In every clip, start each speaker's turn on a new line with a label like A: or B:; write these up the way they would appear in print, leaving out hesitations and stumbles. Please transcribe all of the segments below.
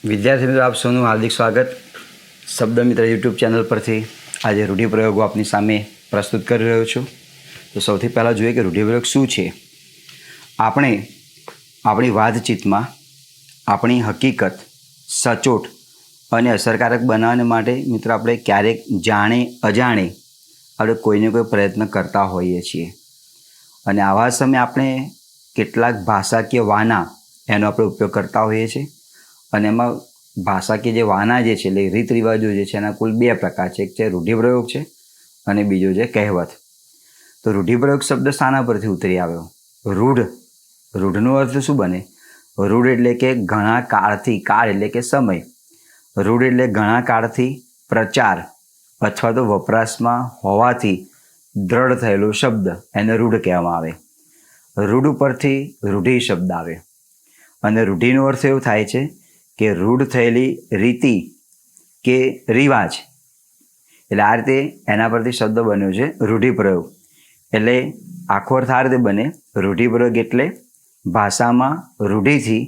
A: વિદ્યાર્થી મિત્રો, આપ સૌનું હાર્દિક સ્વાગત. શબ્દ મિત્ર યુટ્યુબ ચેનલ પરથી આજે રૂઢિપ્રયોગો આપની સામે પ્રસ્તુત કરી રહ્યો છું. તો સૌથી પહેલાં જોઈએ કે રૂઢિપ્રયોગ શું છે. આપણે આપણી વાતચીતમાં આપણી હકીકત સચોટ અને અસરકારક બનાવવા માટે મિત્રો આપણે ક્યારેક જાણે અજાણે આપણે કોઈને કોઈ પ્રયત્ન કરતા હોઈએ છીએ. અને આવા સમયે આપણે કેટલાક ભાષાકીય વાના એનો આપણે ઉપયોગ કરતા હોઈએ છીએ. અને એમાં ભાષાકીય જે વાના જે છે એટલે રીત રિવાજો જે છે એના કુલ 2 પ્રકાર છે. એક છે રૂઢિપ્રયોગ છે અને બીજો છે કહેવત. તો રૂઢિપ્રયોગ શબ્દ શાના પરથી ઉતરી આવ્યો? રૂઢનો અર્થ શું બને? રૂઢ એટલે કે ઘણા કાળથી, કાળ એટલે કે સમય. રૂઢ એટલે ઘણા કાળથી પ્રચાર અથવા તો વપરાશમાં હોવાથી દ્રઢ થયેલો શબ્દ, એને રૂઢ કહેવામાં આવે. રૂઢ ઉપરથી રૂઢિ શબ્દ આવે અને રૂઢિનો અર્થ એવો થાય છે કે રૂઢ થયેલી રીતિ કે રિવાજ. એટલે આ રીતે એના પરથી શબ્દ બન્યો છે રૂઢિપ્રયોગ. એટલે આખો અર્થ આ રીતે બને. રૂઢિપ્રયોગ એટલે ભાષામાં રૂઢિથી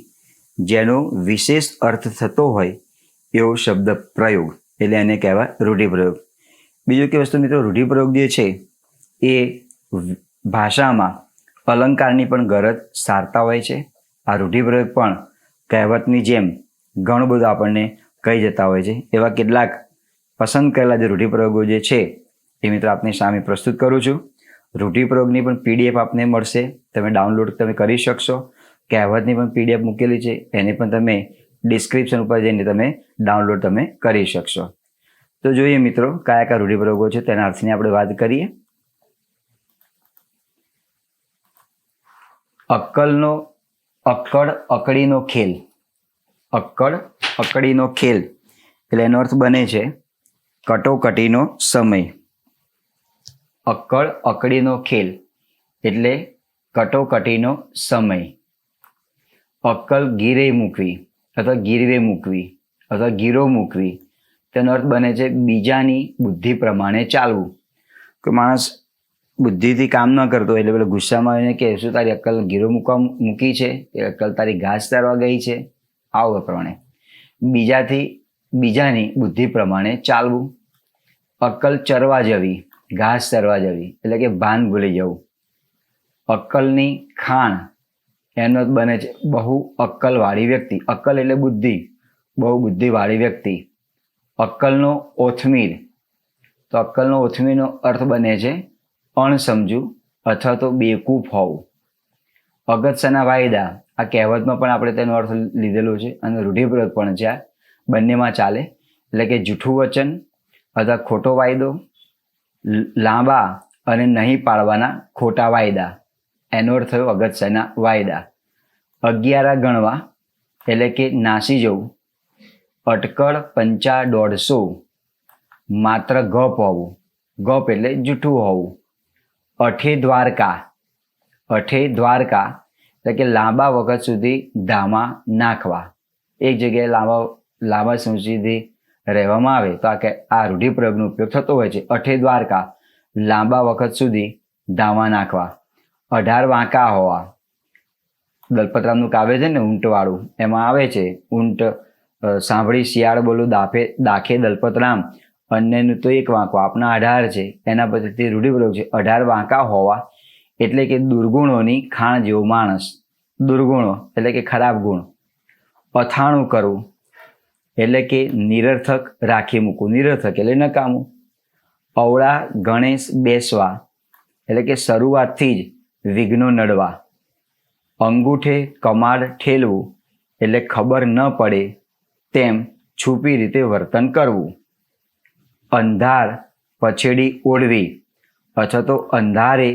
A: જેનો વિશેષ અર્થ થતો હોય એવો શબ્દ પ્રયોગ, એટલે એને કહેવાય રૂઢિપ્રયોગ. બીજું કે વસ્તુ મિત્રો, રૂઢિપ્રયોગ જે છે એ ભાષામાં અલંકારની પણ ગરજ સારતા હોય છે. આ રૂઢિપ્રયોગ પણ કહેવતની જેમ ઘણું બધું આપણને કહી જતા હોય છે. એવા કેટલાક પસંદ કરેલા જે રૂઢિપ્રયોગો જે છે એ મિત્રો આપની સામે પ્રસ્તુત કરું છું. રૂઢિપ્રયોગની પણ PDF આપને મળશે, તમે ડાઉનલોડ તમે કરી શકશો. કહેવતની પણ PDF મૂકેલી છે, એને પણ તમે ડિસ્ક્રિપ્શન ઉપર જઈને તમે ડાઉનલોડ તમે કરી શકશો. તો જોઈએ મિત્રો કયા કયા રૂઢિપ્રયોગો છે તેના અર્થની આપણે વાત કરીએ. અક્કડ અકડીનો ખેલ. અક્કડ અકડીનો ખેલ એટલે એનો અર્થ બને છે કટોકટીનો સમય. અક્કડ અકડીનો ખેલ એટલે કટોકટીનો સમય. અક્કલ ગીરે મૂકવી અથવા ગીરવે મૂકવી અથવા ગીરો મૂકવી, તેનો અર્થ બને છે બીજાની બુદ્ધિ પ્રમાણે ચાલવું. કે માણસ બુદ્ધિથી કામ ન કરતો એટલે પેલો ગુસ્સામાં આવીને કે શું તારી અક્કલ ગીરો મૂકી છે, એ અક્કલ તારી ઘાસ ચારવા ગઈ છે, આવું પ્રમાણે બીજાની બુદ્ધિ પ્રમાણે ચાલવું. અક્કલ ચરવા જવી, ઘાસ ચરવા જવી એટલે કે ભાન ભૂલી જવું. અક્કલની ખાણ એનો બને છે બહુ અક્કલવાળી વ્યક્તિ. અક્કલ એટલે બુદ્ધિ, બહુ બુદ્ધિવાળી વ્યક્તિ. અક્કલનો ઓથમીર, તો અક્કલનો ઓથમીરનો અર્થ બને છે અણસમજુ અથવા તો બેકૂફ હોવું. અગત્યના વાયદા, આ કહેવતમાં પણ આપણે તેનો અર્થ લીધેલો છે અને રૂઢિપ્રયોગ પણ છે. આ બંનેમાં ચાલે. એટલે કે જૂઠું વચન અથવા ખોટો વાયદો, લાંબા અને નહીં પાળવાના ખોટા વાયદા, એનો અર્થ થયો અગત્યના વાયદા. 11 ગણવા એટલે કે નાસી જવું. અટકળ 150, માત્ર ગપ હોવું. ગપ એટલે જૂઠું હોવું. અઠે દ્વારકા એટલે કે લાંબા વખત સુધી ધામા નાખવા. એક જગ્યાએ લાંબા સમય સુધી રહેવામાં આવે તો આ રૂઢિપ્રયોગનો ઉપયોગ થતો હોય છે. અઠે દ્વારકા, લાંબા વખત સુધી ધામા નાખવા. 18 વાંકા હોવા. દલપતરામનું કાવ્ય છે ને ઊંટવાળું, એમાં આવે છે ઊંટ સાંભળી શિયાળ બોલું દાખે દલપતરામ, અન્યનું તો એક વાંકો, આપના 18 છે. એના પછી રૂઢિપ્રયોગ છે 18 વાંકા હોવા એટલે કે દુર્ગુણોની ખાણ જેવો માણસ. દુર્ગુણો એટલે કે ખરાબ ગુણ. અથાણું કરવું એટલે કે નિરર્થક રાખી મૂકવું. નિરર્થક એટલે નકામું. અવળા ગણેશ બેસવા એટલે કે શરૂઆતથી જ વિઘ્નો નડવા. અંગૂઠે કમાડ ઠેલવું એટલે ખબર ન પડે તેમ છુપી રીતે વર્તન કરવું. અંધાર પછેડી ઓળવી અથવા તો અંધારે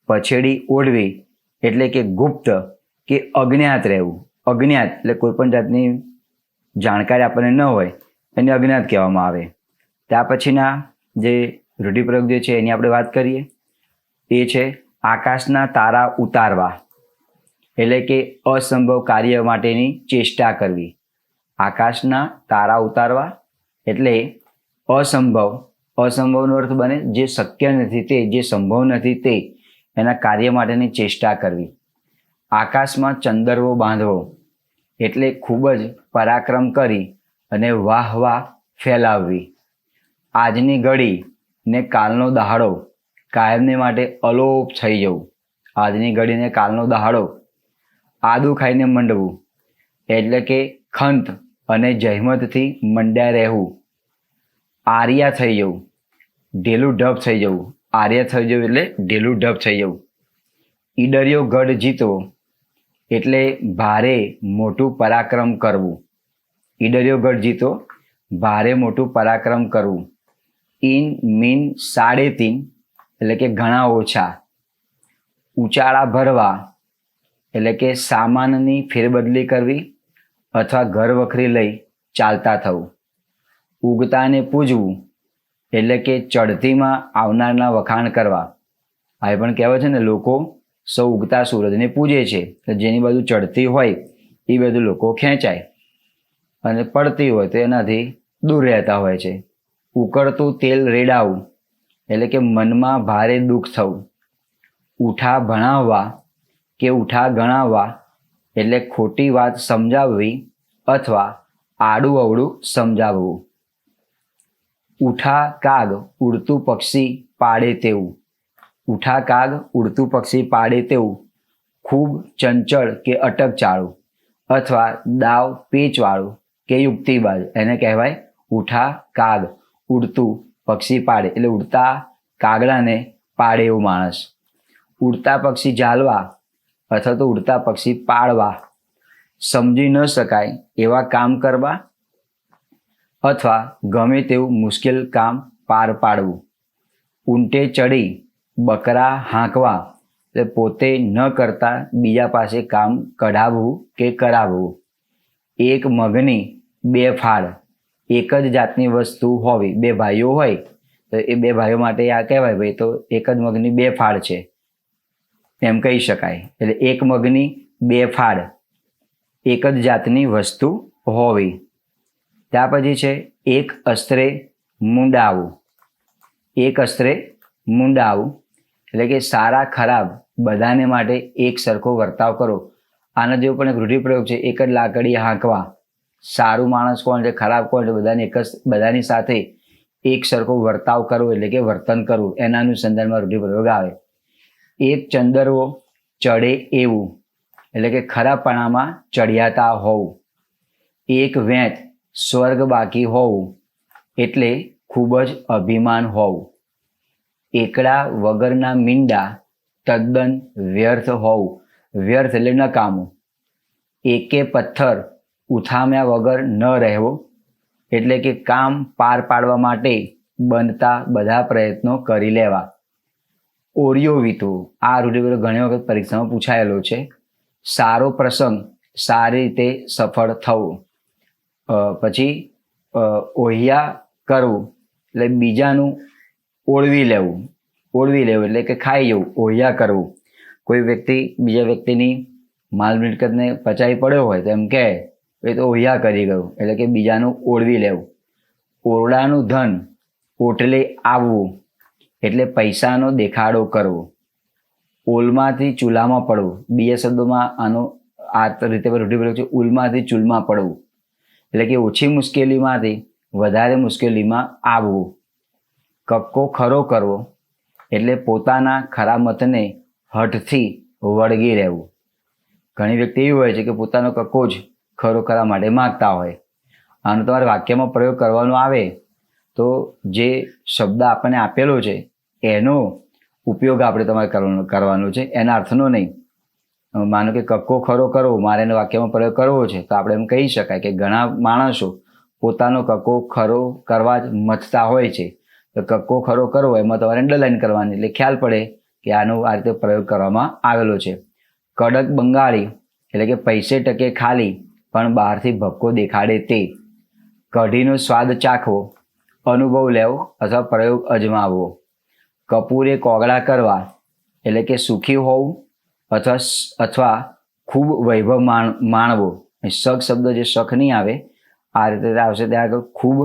A: પછેડી ઓળવી એટલે કે ગુપ્ત કે અજ્ઞાત રહેવું. અજ્ઞાત એટલે કોઈ પણ જાતની જાણકારી આપણને ન હોય એને અજ્ઞાત કહેવામાં આવે. ત્યાર પછીના જે રૂઢિપ્રયોગ જે છે એની આપણે વાત કરીએ. એ છે આકાશના તારા ઉતારવા એટલે કે અસંભવ કાર્ય માટેની ચેષ્ટા કરવી. આકાશના તારા ઉતારવા એટલે અસંભવનો અર્થ બને જે શક્ય નથી તે, જે સંભવ નથી તે, એના કાર્ય માટેની ચેષ્ટા કરવી. આકાશમાં ચંદરવો બાંધવો એટલે ખૂબ જ પરાક્રમ કરી અને વાહ વાહ ફેલાવવી. આજની ઘડી ને કાલનો દહાડો કાયમને માટે અલોપ થઈ જવું. આજની ઘડી ને કાલનો દહાડો આદુ ખાઈને મંડવું એટલે કે ખંત અને જહેમતથી મંડ્યા રહેવું. આર્યા થઈ જવું, ઢેલું ઢબ થઈ જવું. આર્ય થઈ જવું એટલે ઢેલું ઢબ થઈ જવું. ઈડરિયો ગઢ જીતવો એટલે ભારે મોટું પરાક્રમ કરવું. ઈડરિયો ગઢ જીતો ભારે મોટું પરાક્રમ કરવું. ઇન મીન 3.5 એટલે કે ઘણા ઓછા. ઉચાળા ભરવા એટલે કે સામાનની ફેરબદલી કરવી અથવા ઘર વખરી લઈ ચાલતા થવું. ઉગતાને પૂજવું એટલે કે ચડતીમાં આવનારના વખાણ કરવા. આ પણ કહેવાય છે ને, લોકો સૌ ઉગતા સૂરજને પૂજે છે. જેની બાજુ ચડતી હોય એ બધું લોકો ખેંચાય અને પડતી હોય તો એનાથી દૂર રહેતા હોય છે. ઉકળતું તેલ રેડાવું એટલે કે મનમાં ભારે દુઃખ થવું. ઉઠા ભણાવવા કે ઉઠા ગણાવવા એટલે ખોટી વાત સમજાવવી અથવા આડું અવળું સમજાવવું. ઉઠા કાગ ઉડતું પક્ષી પાડે તેવું. ઉઠા કાગ ઉડતું પક્ષી પાડે તેવું. ખૂબ ચંચળ કે અટક ચાળું અથવા દાવ પેચવાળું કે યુક્તિબાજ એને કહેવાય ઉઠા કાગ ઉડતું પક્ષી પાડે એટલે ઉડતા કાગડાને પાડે એવું માણસ. ઉડતા પક્ષી ઝાલવા અથવા તો ઉડતા પક્ષી પાડવા. સમજી ન શકાય એવા કામ કરવા અથવા ગમે તેવું મુશ્કેલ કામ પાર પાડવું. ઊંટે ચડી બકરા હાંકવા એટલે પોતે ન કરતા બીજા પાસે કામ કઢાવવું કે કરાવવું. એક મગની 2 ફાળ એક જ જાતની વસ્તુ હોવી. 2 ભાઈઓ હોય તો એ 2 ભાઈઓ માટે આ કહેવાય ભાઈ તો એક જ મગની 2 ફાળ છે એમ કહી શકાય. એટલે એક મગની 2 ફાળ એક જ જાતની વસ્તુ હોવી. ત્યાર પછી છે એક અસ્ત્રે મૂંડાવું. એક અસ્ત્રે મૂંડાવું એટલે કે સારા ખરાબ બધાને માટે એક સરખો વર્તાવ કરો. આના જેવો પણ એક રૂઢિપ્રયોગ છે, એક જ લાકડી હાંકવા. સારું માણસ કોણ છે, ખરાબ કોણ છે, બધાની સાથે એક સરખો વર્તાવ કરવો એટલે કે વર્તન કરવું. એના અનુસંધાનમાં રૂઢિપ્રયોગ આવે. એક ચંદરવો ચડે એવું એટલે કે ખરાપણામાં ચડિયાતા હોવું. એક વેંત સ્વર્ગ બાકી હોવું એટલે ખૂબ જ અભિમાન હોવું. એકડા વગરના મીંડા તદ્દન વ્યર્થ હોવું. વ્યર્થ એટલે નકામું. એકે પથ્થર ઉથામ્યા વગર ન રહેવો એટલે કે કામ પાર પાડવા માટે બનતા બધા પ્રયત્નો કરી લેવા. ઓરિયો વીતવું. આ રૂઢિપ્રયોગ ઘણી વખત પરીક્ષામાં પૂછાયેલો છે. સારો પ્રસંગ સારી રીતે સફળ થવું. પછી ઓહિયા કરવું એટલે બીજાનું ઓળવી લેવું. ઓળવી લેવું એટલે કે ખાઈ જવું. ઓહિયા કરવું. કોઈ વ્યક્તિ બીજા વ્યક્તિની માલ મિલકતને પચાવી પડ્યો હોય તો એમ કહે એ તો ઓહિયા કરી ગયું એટલે કે બીજાનું ઓળવી લેવું. ઓરડાનું ધન ઓટલે આવવું એટલે પૈસાનો દેખાડો કરવો. ઓલમાંથી ચૂલામાં પડવું. બીજા શબ્દોમાં આનો આ રીતે રૂઢિપ્રયોગ છે, ઉલમાંથી ચૂલમાં પડવું એટલે કે ઓછી મુશ્કેલીમાંથી વધારે મુશ્કેલીમાં આવવું. કક્કો ખરો કરવો એટલે પોતાના ખરા મતને હઠથી વળગી રહેવું. ઘણી વ્યક્તિ એવી હોય છે કે પોતાનો કક્કો જ ખરો કરવા માટે માગતા હોય. આનો તમારે વાક્યમાં પ્રયોગ કરવાનો આવે તો જે શબ્દ આપણને આપેલો છે એનો ઉપયોગ આપણે તમારે કરવાનો છે, એના અર્થનો નહીં. માનો કે કક્કો ખરો કરવો, મારે એનો વાક્યમાં પ્રયોગ કરવો છે તો આપણે એમ કહી શકાય કે ઘણા માણસો પોતાનો કક્કો ખરો કરવા જ મથતા હોય છે. તો કક્કો ખરો કરવો એમાં તમારે અંડરલાઈન કરવાની એટલે ખ્યાલ પડે કે આનો આ રીતે પ્રયોગ કરવામાં આવેલો છે. કડક બંગાળી એટલે કે પૈસે ટકે ખાલી પણ બહારથી ભપકો દેખાડે તે. કઢીનો સ્વાદ ચાખવો, અનુભવ લેવો અથવા પ્રયોગ અજમાવવો. કપૂરે કોગળા કરવા એટલે કે સુખી હોવું અથવા ખૂબ વૈભવ માણવો. શક શબ્દ જે શક નહીં આવે આ રીતે આવશે ત્યાં આગળ ખૂબ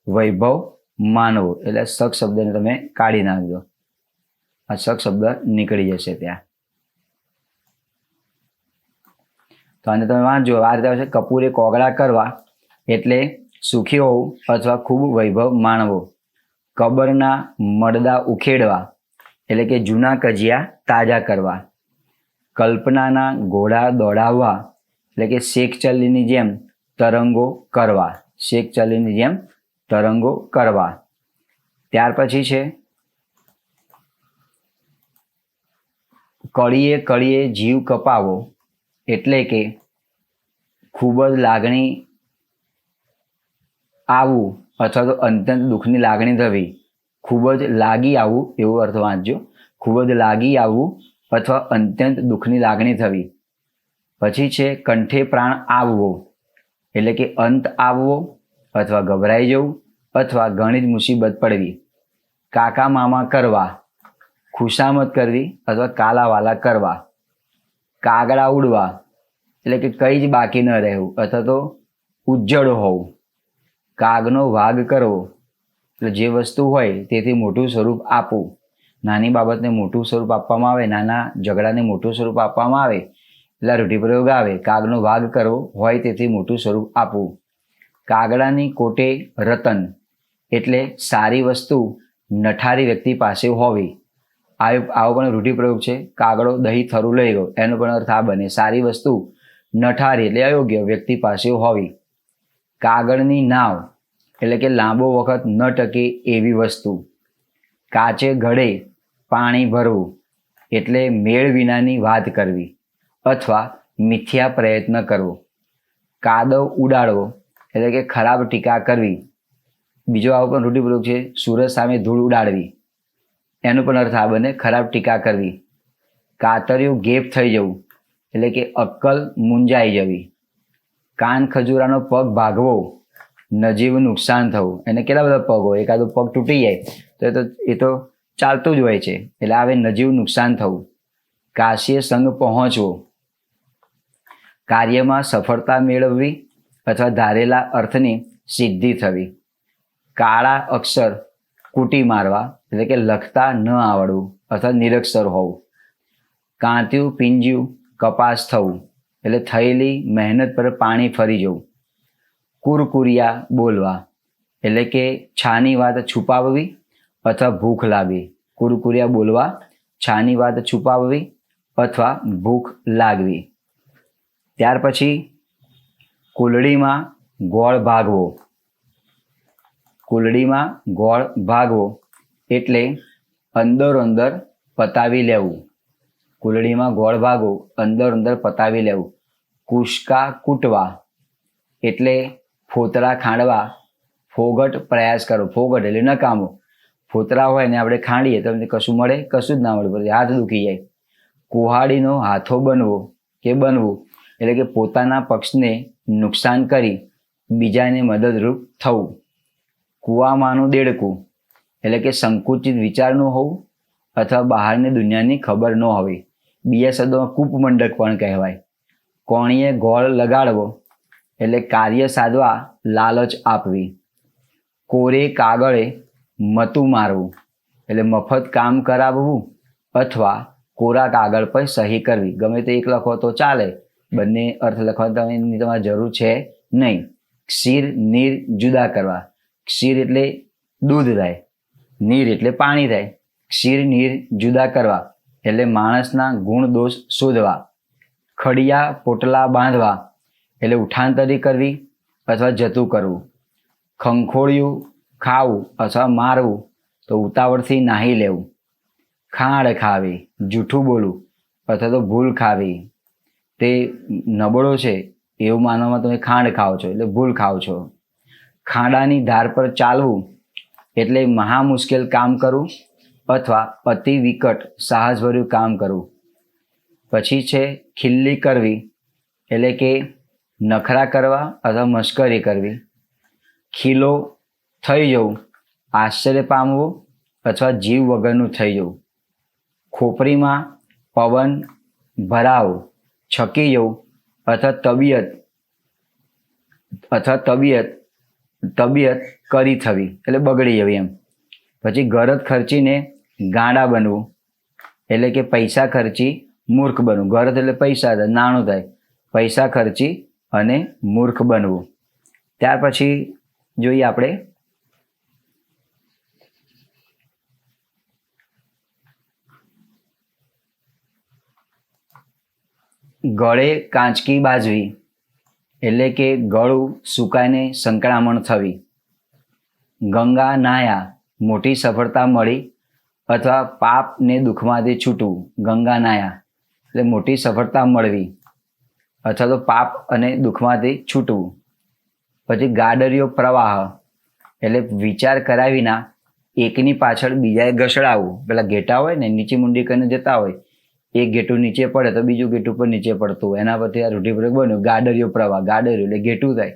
A: વૈભવ માનવો એટલે શક શબ્દને તમે કાઢી નાખજો. આ શક શબ્દ નીકળી જશે ત્યાં. તો આને તમે વાંચજો. આ રીતે આવશે કપૂરે કોગળા કરવા એટલે સુખી હોવું અથવા ખૂબ વૈભવ માણવો. કબરના મડદા ઉખેડવા એટલે કે જૂના કજિયા તાજા કરવા. કલ્પનાના ઘોડા દોડાવવા એટલે કે શેખ ચલ્લીની જેમ તરંગો કરવા. શેખ ચલ્લીની જેમ તરંગો કરવા. ત્યાર પછી છે કળીએ કળીએ જીવ કપાવો એટલે કે ખૂબ જ લાગણી આવવું અથવા તો અત્યંત દુઃખની લાગણી થવી. ખૂબ જ લાગી આવવું એવો અર્થ વાંચજો. ખૂબ જ લાગી આવવું અથવા અત્યંત દુઃખની લાગણી થવી. પછી છે કંઠે પ્રાણ આવવો એટલે કે અંત આવવો અથવા ગભરાઈ જવું અથવા ઘણી જ મુસીબત પડવી. કાકા મામા કરવા ખુશામત કરવી અથવા કાલાવાલા કરવા. કાગડા ઉડવા એટલે કે કંઈ જ બાકી ન રહેવું અથવા તો ઉજ્જડ હોવું. કાગનો વાગ કરવો એટલે જે વસ્તુ હોય તેથી મોટું સ્વરૂપ આપવું. નાની બાબતને મોટું સ્વરૂપ આપવામાં આવે, નાના ઝઘડાને મોટું સ્વરૂપ આપવામાં આવે એટલે રૂઢિપ્રયોગ આવે. કાગનો વાગ કરવો હોય તેથી મોટું સ્વરૂપ આપવું. કાગડાની કોટે રતન એટલે સારી વસ્તુ નઠારી વ્યક્તિ પાસે હોવી. આવો પણ રૂઢિપ્રયોગ છે. કાગડો દહીં થરું લઈ ગયો એનો પણ અર્થ આ બને. સારી વસ્તુ નઠારી એટલે અયોગ્ય વ્યક્તિ પાસે હોવી. કાગળની નાવ એટલે કે લાંબો વખત ન ટકે એવી વસ્તુ. કાચે ઘડે પાણી ભરવું એટલે મેળ વિનાની વાત કરવી અથવા મિથ્યા પ્રયત્ન કરવો. કાદવ ઉડાડવો એટલે કે ખરાબ ટીકા કરવી. બીજો આવો પણ રૂઢિપ્રયોગ છે સૂરજ સામે ધૂળ ઉડાડવી. એનો પણ અર્થ આ બને ખરાબ ટીકા કરવી. કાતરિયું ગેપ થઈ જવું એટલે કે અક્કલ મૂંઝાઈ જવી. કાન ખજૂરાનો પગ ભાગવો નજીવું નુકસાન થવું. એને કેટલા બધા પગ હોય, એકાદો પગ તૂટી જાય તો એ તો ચાલતું જ હોય છે એટલે આવે નજીવું નુકસાન થવું. કાશીએ સંગ પહોંચવો કાર્યમાં સફળતા મેળવવી અથવા ધારેલા અર્થની સિદ્ધિ થવી. કાળા અક્ષર કૂટી મારવા એટલે કે લખતા ન આવડવું અથવા નિરક્ષર હોવું. કાંત્યું પીંજ્યું કપાસ થવું એટલે થયેલી મહેનત પર પાણી ફરી જવું. કુરકુરિયા બોલવા એટલે કે છાની વાત છુપાવવી અથવા ભૂખ લાગવી. કુરકુરિયા બોલવા, છાની વાત છુપાવવી અથવા ભૂખ લાગવી. ત્યાર પછી કુલડીમાં ગોળ ભાગવો. કુલડીમાં ગોળ ભાગવો એટલે અંદરો અંદર પતાવી લેવું. કુલડીમાં ગોળ ભાગવો અંદરો અંદર પતાવી લેવું. કુશકા કૂટવા એટલે ફોતરા ખાંડવા, ફોગટ પ્રયાસ કરો. ફોગટ એટલે નકામો. ફોતરા હોય ને આપણે ખાંડીએ તો કશું મળે? કશું જ ના મળે, પછી હાથ દુખી જાય. કુહાડીનો હાથો બનવો કે બનવું એટલે કે પોતાના પક્ષને નુકસાન કરી બીજાને મદદરૂપ થવું. કૂવામાંનું દેડકું એટલે કે સંકુચિત વિચારનું હોવું અથવા બહારની દુનિયાની ખબર ન હોવી. બીજા શબ્દોમાં કૂપમંડક પણ કહેવાય. કોણીએ ગોળ લગાડવો એટલે કાર્ય સાધવા લાલચ આપવી. કોરે કાગળે મતું મારવું એટલે મફત કામ કરાવવું અથવા કોરા કાગળ પર સહી કરવી. ગમે તે એક લખો તો ચાલે, બંને અર્થ લખવાની તમારે જરૂર છે નહીં. ક્ષીર નીર જુદા કરવા. ક્ષીર એટલે દૂધ થાય, નીર એટલે પાણી થાય. ક્ષીર નીર જુદા કરવા એટલે માણસના ગુણ દોષ શોધવા. ખડિયા પોટલા બાંધવા એટલે ઉઠાંતરી કરવી અથવા જતું કરવું. ખંખોળિયું ખાવું અથવા મારવું તો ઉતાવળથી નાહી લેવું. ખાંડ ખાવી, જૂઠું બોલવું અથવા તો ભૂલ ખાવી. તે નબળો છે એવું માનવામાં તમે ખાંડ ખાઓ છો એટલે ભૂલ ખાઓ છો. ખાડાની ધાર પર ચાલવું એટલે મહા મુશ્કેલ કામ કરવું અથવા અતિ વિકટ સાહસભર્યું કામ કરવું. પછી છે ખિલ્લી કરવી એટલે કે નખરા કરવા અથવા મશ્કરી કરવી. ખીલો થઈ જવું, આશ્ચર્ય પામવું અથવા જીવ વગરનું થઈ જવું. ખોપરીમાં પવન ભરાવો, છકી જવું અથવા તબિયત કરી થવી એટલે બગડી જવી એમ. પછી ગરજ ખર્ચીને ગાંડા બનવું એટલે કે પૈસા ખર્ચી મૂર્ખ બનવું. ગરજ એટલે પૈસા થાય, નાણું થાય. પૈસા ખર્ચી અને મૂર્ખ બનવું. ત્યાર પછી જોઈએ આપણે ગળે કાંચકી બાજવી, એટલે કે ગળું સુકાઈને સંકળામણ થવી. ગંગા નાયા, મોટી સફળતા મળી અથવા પાપ ને દુઃખમાંથી છૂટવું. ગંગા નાયા એટલે મોટી સફળતા મળવી અથવા તો પાપ અને દુઃખમાંથી છૂટવું. પછી ગાડરિયો પ્રવાહ, એટલે વિચાર કર્યા વિના એકની પાછળ બીજાએ ઘસડાવવું. પેલા ઘેટા હોય ને નીચે મુંડી કરીને જતા હોય, એક ઘેટું નીચે પડે તો બીજું ઘેટું પર નીચે પડતું હોય, એના પરથી આ રૂઢિપ્રયોગ બન્યો. ગાડરિયો પ્રવાહ, ગાડરિયો એટલે ઘેટું થાય.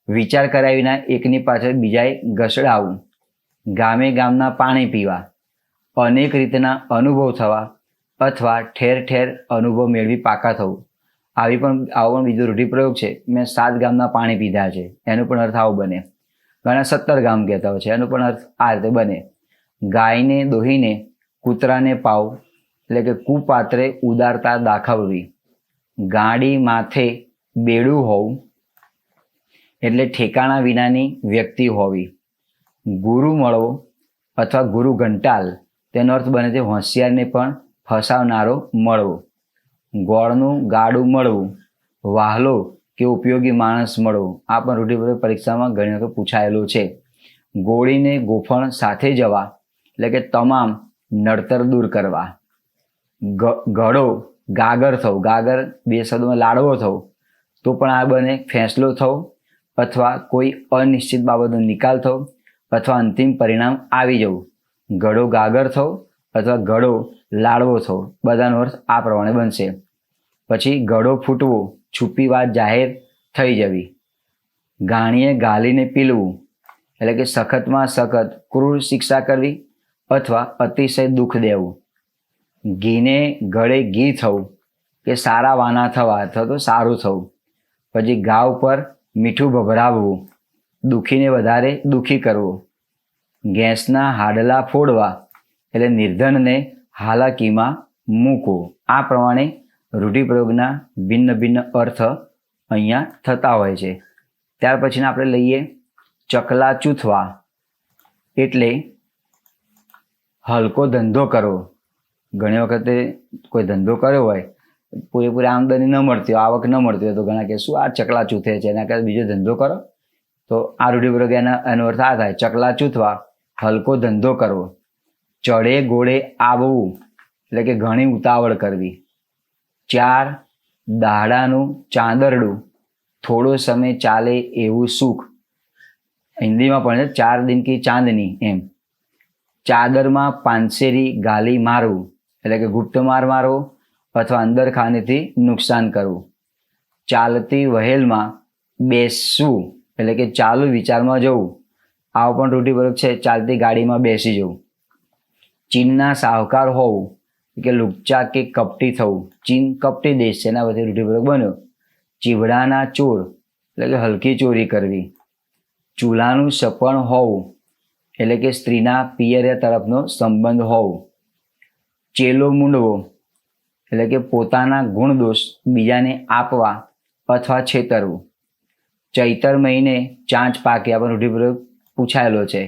A: વિચાર કર્યા વિના એકની પાછળ બીજાએ ઘસડાવવું. ગામે ગામના પાણી પીવા, અનેક રીતના અનુભવ થવા અથવા ઠેર ઠેર અનુભવ મેળવી પાકા થવું. આવો પણ બીજો રૂઢિપ્રયોગ છે. મેં 7 ગામના પાણી પીધા છે, એનો પણ અર્થ આવો બને. ઘણા 17 ગામ કહેતા હોય છે, એનો પણ અર્થ આ રીતે બને. ગાયને દોહીને કૂતરાને પાવ, એટલે કે કુપાત્રે ઉદારતા દાખવવી. ગાડી માથે બેડું હોવું, એટલે ઠેકાણા વિનાની વ્યક્તિ હોવી. ગુરુ મળવો અથવા ગુરુ ઘંટાલ, તેનો અર્થ બને છે હોશિયારને પણ ફસાવનારો મળવો. ગોળનું ગાડું મળવું, વાહલો કે ઉપયોગી માણસ મળવો. આ પણ રૂઢિપ્રયોગ પરીક્ષામાં ઘણી વખત પૂછાયેલું છે. ગોળીને ગોફણ સાથે જવા, એટલે કે તમામ નડતર દૂર કરવા. ઘડો ગાગર થવું, ગાગર 2 શબ્દોમાં લાડવો થવો, તો પણ આ બને ફેંસલો થવો અથવા કોઈ અનિશ્ચિત બાબતનો નિકાલ થવો અથવા અંતિમ પરિણામ આવી જવું. ઘડો ગાગર થવો અથવા ઘડો લાડવો થવો, બધાનો અર્થ આ પ્રમાણે બનશે. પછી ઘડો ફૂટવો, છુપી વાત જાહેર થઈ જવી. ગાણીએ ગાલીને પીલવું, એટલે કે સખતમાં સખત ક્રૂર શિક્ષા કરવી અથવા અતિશય દુઃખ દેવું. ઘીને ગળે ઘી થવું, કે સારા વાના થવા અથવા તો સારું થવું. પછી ઘા ઉપર મીઠું ભભરાવવું, દુઃખીને વધારે દુઃખી કરવું. ગેસના હાડલા ફોડવા, એટલે નિર્ધનને હાલાકીમાં મૂકવું. આ પ્રમાણે રૂઢિપ્રયોગના ભિન્ન ભિન્ન અર્થ અહીંયા થતા હોય છે. ત્યાર પછીના આપણે લઈએ ચકલા ચૂથવા, એટલે હલકો ધંધો કરવો. ઘણી વખતે કોઈ ધંધો કર્યો હોય, પૂરેપૂરી આમદની ન મળતી હોય, આવક ન મળતી હોય, તો ઘણા કહે શું આ ચકલા ચૂથે છે, એના કરતાં બીજો ધંધો કરો. તો આ રૂઢિપ્રયોગ એનો અર્થ આ થાય, ચકલા ચૂથવા, હલકો ધંધો કરવો. ચડે ઘોડે આવવું, એટલે કે ઘણી ઉતાવળ કરવી. 4 દાડાનું ચાંદરડું, થોડો સમય ચાલે એવું સુખ. હિન્દીમાં પણ 4 દિન કી ચાંદની એમ. ચાદરમાં પાંસેરી ગાલી મારવું, એટલે કે ગુપ્ત માર મારવો અથવા અંદર ખાનેથી નુકસાન કરવું. ચાલતી વહેલમાં બેસવું, એટલે કે ચાલુ વિચારમાં જવું. આવો પણ રૂઢિપ્રયોગ છે, ચાલતી ગાડીમાં બેસી જવું. ચીનના શાહુકાર હોવું, કે લુચ્ચા કે કપટી થવું. ચીન કપટી દેશ છે, એના પરથી રૂઢિપ્રયોગ બન્યો. ચીવડાના ચોર, એટલે કે હલકી ચોરી કરવી. ચૂલાનું સપણ હોવું, એટલે કે સ્ત્રીના પિયરિયા તરફનો સંબંધ હોવું. ચેલો મૂંડવો, એટલે કે પોતાના ગુણ દોષ બીજાને આપવા અથવા છેતરવું. ચૈતર મહિને ચાંચ પાકી, આ પણ રૂઢિપ્રયોગ પૂછાયેલો છે.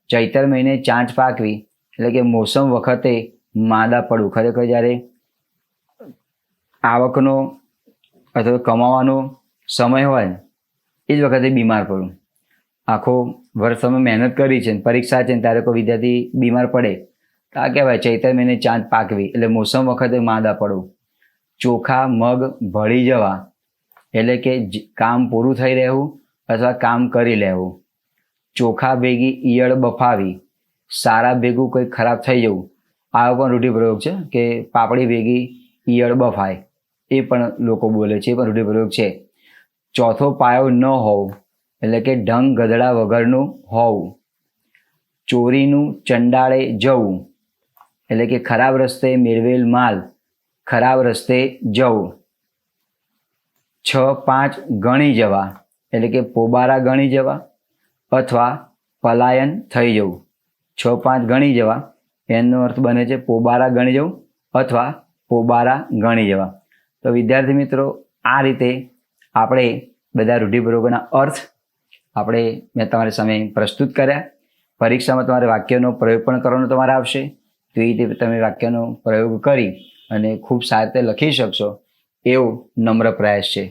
A: ચૈતર મહિને ચાંચ પાકવી, એટલે કે મોસમ વખતે માદા પડવું. ખરેખર જ્યારે આવકનો અથવા કમાવાનો સમય હોય એ જ વખતે બીમાર પડવું. આખો વર્ષ તમે મહેનત કરી છે, પરીક્ષા છે, ત્યારે કોઈ વિદ્યાર્થી બીમાર પડે તો આ કહેવાય ચૈતર મહિને ચાંચ પાકવી, એટલે મોસમ વખતે માદા પડવું. ચોખા મગ ભળી જવા, એટલે કે કામ પૂરું થઈ રહેવું અથવા કામ કરી લેવું. ચોખા ભેગી ઈયળ બફાવી, સારા ભેગું કંઈ ખરાબ થઈ જવું. આવો પણ રૂઢિપ્રયોગ છે કે પાપડી ભેગી ઈયળ બફાય, એ પણ લોકો બોલે છે, એ પણ રૂઢિપ્રયોગ છે. ચોથો પાયો ન હોવું, એટલે કે ઢંગ ગધડા વગરનું હોવું. ચોરીનું ચંડાળે જવું, એટલે કે ખરાબ રસ્તે મેળવેલ માલ ખરાબ રસ્તે જવું. 6-5 ગણી જવા, એટલે કે પોબારા ગણી જવા અથવા પલાયન થઈ જવું. 6-5 ગણી જવા એનો અર્થ બને છે પોબારા ગણી જવું અથવા પોબારા ગણી જવા. તો વિદ્યાર્થી મિત્રો, આ રીતે આપણે બધા રૂઢિપ્રયોગોના અર્થ મેં તમારી સામે પ્રસ્તુત કર્યા. પરીક્ષામાં તમારે વાક્યનો પ્રયોગ પણ કરવાનો તમારે આવશે. તો એ રીતે તમે વાક્યનો પ્રયોગ કરી અને ખૂબ સારી રીતે લખી શકશો એવો નમ્ર પ્રયાસ છે.